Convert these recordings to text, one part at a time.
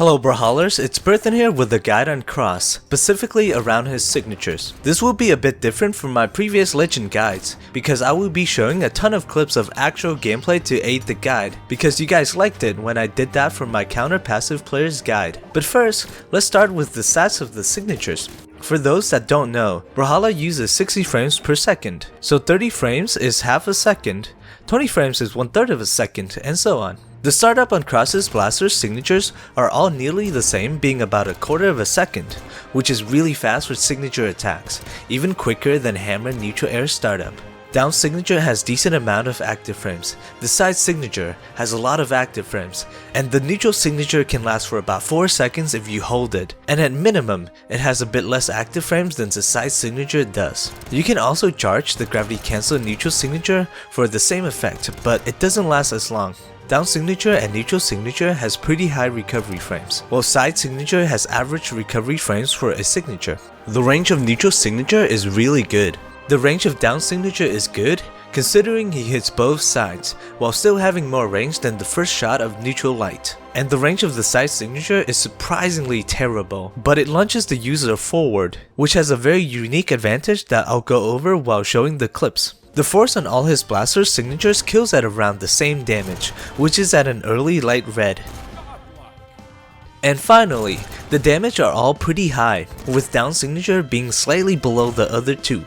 Hello Brawlhallers, it's Berthan here with a guide on Cross, specifically around his signatures. This will be a bit different from my previous legend guides, because I will be showing a ton of clips of actual gameplay to aid the guide, because you guys liked it when I did that for my counter passive player's guide. But first, let's start with the stats of the signatures. For those that don't know, Brawlhalla uses 60 frames per second, so 30 frames is half a second, 20 frames is 1/3 of a second, and so on. The startup on Cross's Blaster's signatures are all nearly the same, being about 1/4 of a second, which is really fast for signature attacks, even quicker than Hammer Neutral Air startup. Down signature has decent amount of active frames, the side signature has a lot of active frames, and the neutral signature can last for about 4 seconds if you hold it, and at minimum, it has a bit less active frames than the side signature does. You can also charge the gravity cancel neutral signature for the same effect, but it doesn't last as long. Down signature and neutral signature has pretty high recovery frames, while side signature has average recovery frames for a signature. The range of neutral signature is really good. The range of down signature is good, considering he hits both sides, while still having more range than the first shot of neutral light. And the range of the side signature is surprisingly terrible, but it launches the user forward, which has a very unique advantage that I'll go over while showing the clips. The force on all his Blaster's signatures kills at around the same damage, which is at an early light red. And finally, the damage are all pretty high, with down signature being slightly below the other two.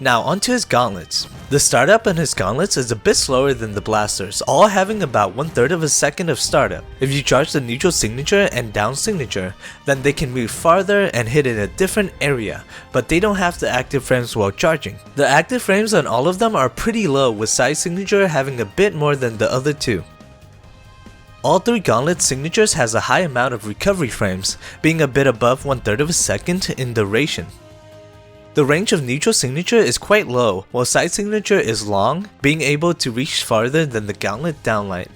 Now onto his gauntlets. The startup on his gauntlets is a bit slower than the blasters, all having about 1/3 of a second of startup. If you charge the neutral signature and down signature, then they can move farther and hit in a different area, but they don't have the active frames while charging. The active frames on all of them are pretty low, with side signature having a bit more than the other two. All three gauntlet signatures has a high amount of recovery frames, being a bit above 1/3 of a second in duration. The range of neutral signature is quite low, while side signature is long, being able to reach farther than the gauntlet downlight.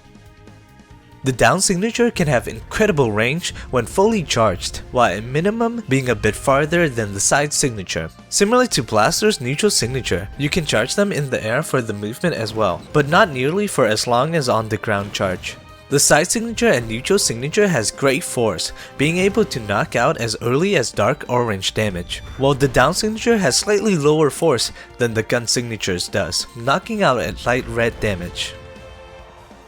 The down signature can have incredible range when fully charged, while at minimum being a bit farther than the side signature. Similar to Blaster's neutral signature, you can charge them in the air for the movement as well, but not nearly for as long as on the ground charge. The side signature and neutral signature has great force, being able to knock out as early as dark orange damage, while the down signature has slightly lower force than the gun signatures does, knocking out at light red damage.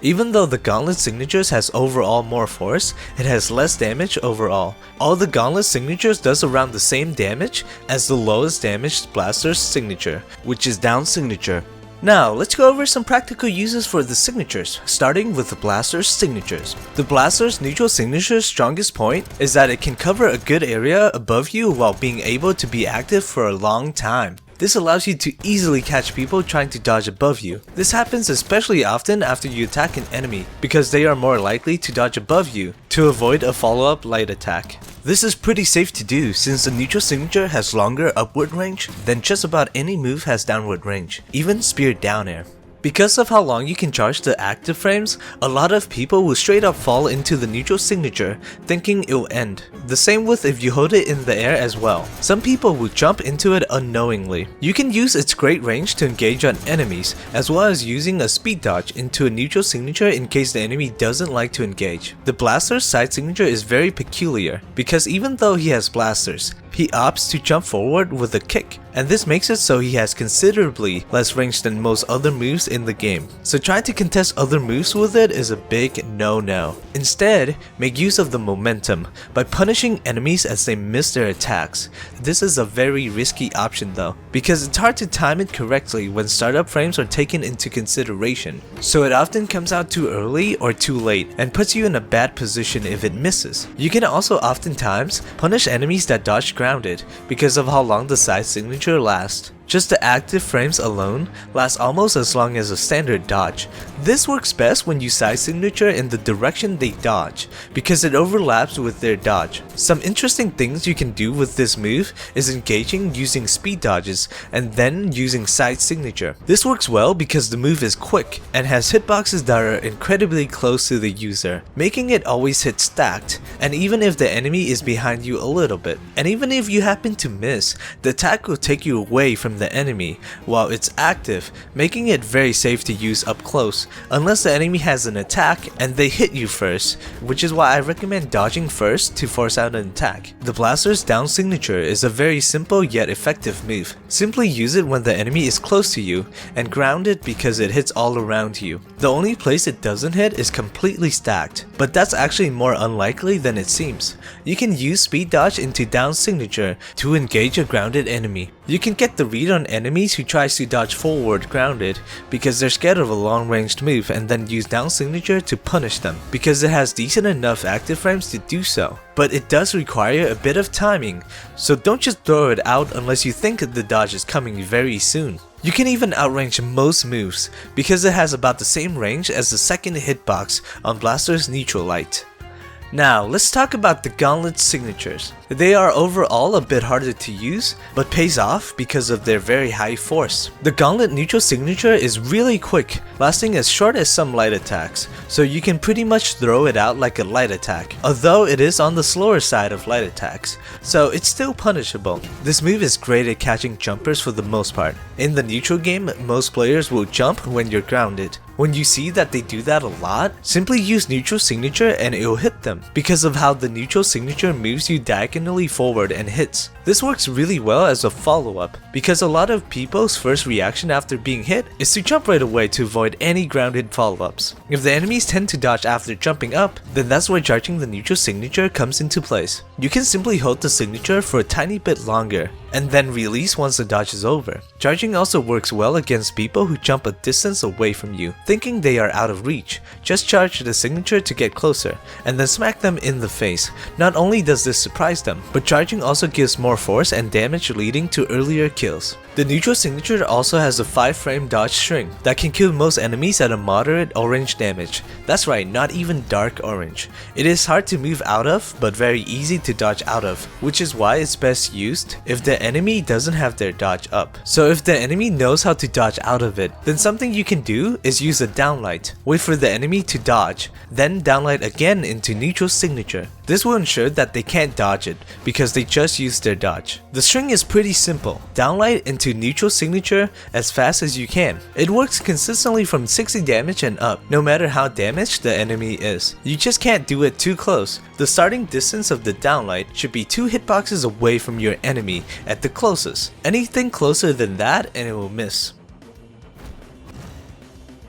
Even though the Gauntlet signatures has overall more force, it has less damage overall. All the Gauntlet signatures does around the same damage as the lowest damaged Blaster's signature, which is down signature. Now, let's go over some practical uses for the signatures, starting with the Blaster's signatures. The Blaster's neutral signature's strongest point is that it can cover a good area above you while being able to be active for a long time. This allows you to easily catch people trying to dodge above you. This happens especially often after you attack an enemy, because they are more likely to dodge above you to avoid a follow-up light attack. This is pretty safe to do since the neutral signature has longer upward range than just about any move has downward range, even spear down air. Because of how long you can charge the active frames, a lot of people will straight up fall into the neutral signature thinking it'll end. The same with if you hold it in the air as well. Some people will jump into it unknowingly. You can use its great range to engage on enemies, as well as using a speed dodge into a neutral signature in case the enemy doesn't like to engage. The Blaster's side signature is very peculiar, because even though he has blasters, he opts to jump forward with a kick, and this makes it so he has considerably less range than most other moves in the game. So trying to contest other moves with it is a big no-no. Instead, make use of the momentum by punishing enemies as they miss their attacks. This is a very risky option though, because it's hard to time it correctly when startup frames are taken into consideration. So it often comes out too early or too late and puts you in a bad position if it misses. You can also oftentimes punish enemies that dodge grounded because of how long the side signature lasts. Just the active frames alone last almost as long as a standard dodge. This works best when you side signature in the direction they dodge, because it overlaps with their dodge. Some interesting things you can do with this move is engaging using speed dodges and then using side signature. This works well because the move is quick and has hitboxes that are incredibly close to the user, making it always hit stacked, and even if the enemy is behind you a little bit. And even if you happen to miss, the attack will take you away from from the enemy while it's active, making it very safe to use up close unless the enemy has an attack and they hit you first, which is why I recommend dodging first to force out an attack. The blaster's down signature is a very simple yet effective move. Simply use it when the enemy is close to you and ground it because it hits all around you. The only place it doesn't hit is completely stacked, but that's actually more unlikely than it seems. You can use speed dodge into down signature to engage a grounded enemy. You can get the read on enemies who tries to dodge forward grounded because they're scared of a long ranged move, and then use down signature to punish them because it has decent enough active frames to do so. But it does require a bit of timing, so don't just throw it out unless you think the dodge is coming very soon. You can even outrange most moves because it has about the same range as the second hitbox on Blaster's neutral light. Now, let's talk about the Gauntlet Signatures. They are overall a bit harder to use, but pays off because of their very high force. The Gauntlet neutral signature is really quick, lasting as short as some light attacks, so you can pretty much throw it out like a light attack, although it is on the slower side of light attacks, so it's still punishable. This move is great at catching jumpers for the most part. In the neutral game, most players will jump when you're grounded. When you see that they do that a lot, simply use neutral signature and it will hit them because of how the neutral signature moves you diagonally forward and hits. This works really well as a follow-up because a lot of people's first reaction after being hit is to jump right away to avoid any grounded follow-ups. If the enemies tend to dodge after jumping up, then that's where charging the neutral signature comes into place. You can simply hold the signature for a tiny bit longer and then release once the dodge is over. Charging also works well against people who jump a distance away from you, thinking they are out of reach. Just charge the signature to get closer, and then smack them in the face. Not only does this surprise them, but charging also gives more force and damage, leading to earlier kills. The neutral signature also has a 5-frame dodge string that can kill most enemies at a moderate orange damage. That's right, not even dark orange. It is hard to move out of, but very easy to dodge out of, which is why it's best used if the enemy doesn't have their dodge up. So if the enemy knows how to dodge out of it, then something you can do is use a downlight. Wait for the enemy to dodge, then downlight again into neutral signature. This will ensure that they can't dodge it because they just used their dodge. The string is pretty simple. Downlight into neutral signature as fast as you can. It works consistently from 60 damage and up, no matter how damaged the enemy is. You just can't do it too close. The starting distance of the downlight should be 2 hitboxes away from your enemy at the closest. Anything closer than that and it will miss.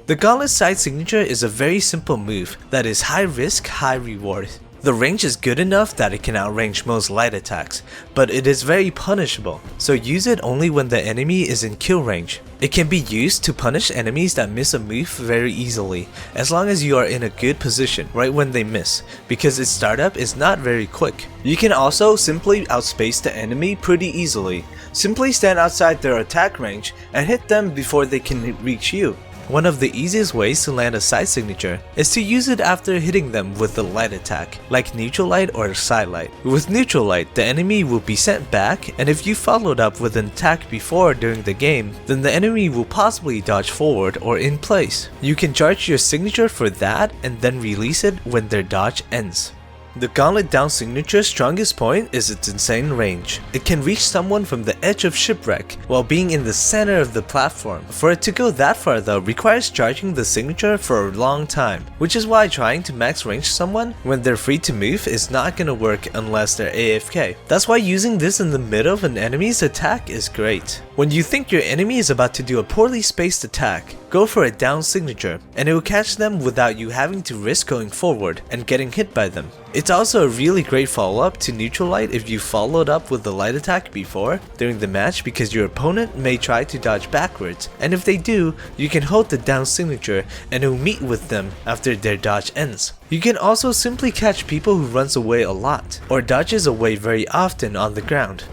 The Gauntlet side signature is a very simple move that is high risk, high reward. The range is good enough that it can outrange most light attacks, but it is very punishable, so use it only when the enemy is in kill range. It can be used to punish enemies that miss a move very easily, as long as you are in a good position right when they miss, because its startup is not very quick. You can also simply outspace the enemy pretty easily. Simply stand outside their attack range and hit them before they can reach you. One of the easiest ways to land a side signature is to use it after hitting them with a light attack, like neutral light or side light. With neutral light, the enemy will be sent back, and if you followed up with an attack before during the game, then the enemy will possibly dodge forward or in place. You can charge your signature for that and then release it when their dodge ends. The Gauntlet down signature's strongest point is its insane range. It can reach someone from the edge of shipwreck while being in the center of the platform. For it to go that far though requires charging the signature for a long time, which is why trying to max range someone when they're free to move is not gonna work unless they're AFK. That's why using this in the middle of an enemy's attack is great. When you think your enemy is about to do a poorly spaced attack, go for a down signature and it will catch them without you having to risk going forward and getting hit by them. It's also a really great follow-up to neutral light if you followed up with the light attack before during the match, because your opponent may try to dodge backwards, and if they do, you can hold the down signature and it will meet with them after their dodge ends. You can also simply catch people who runs away a lot or dodges away very often on the ground.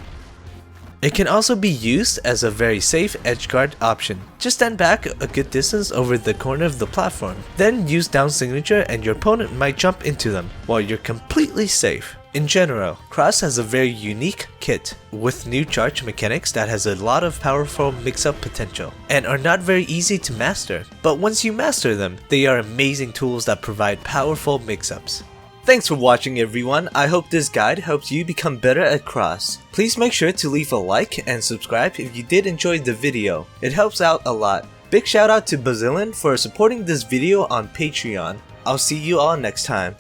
It can also be used as a very safe edgeguard option. Just stand back a good distance over the corner of the platform, then use down signature and your opponent might jump into them while you're completely safe. In general, Cross has a very unique kit with new charge mechanics that has a lot of powerful mix-up potential and are not very easy to master, but once you master them, they are amazing tools that provide powerful mix-ups. Thanks for watching everyone, I hope this guide helps you become better at Cross. Please make sure to leave a like and subscribe if you did enjoy the video, it helps out a lot. Big shout out to Bazilon for supporting this video on Patreon. I'll see you all next time.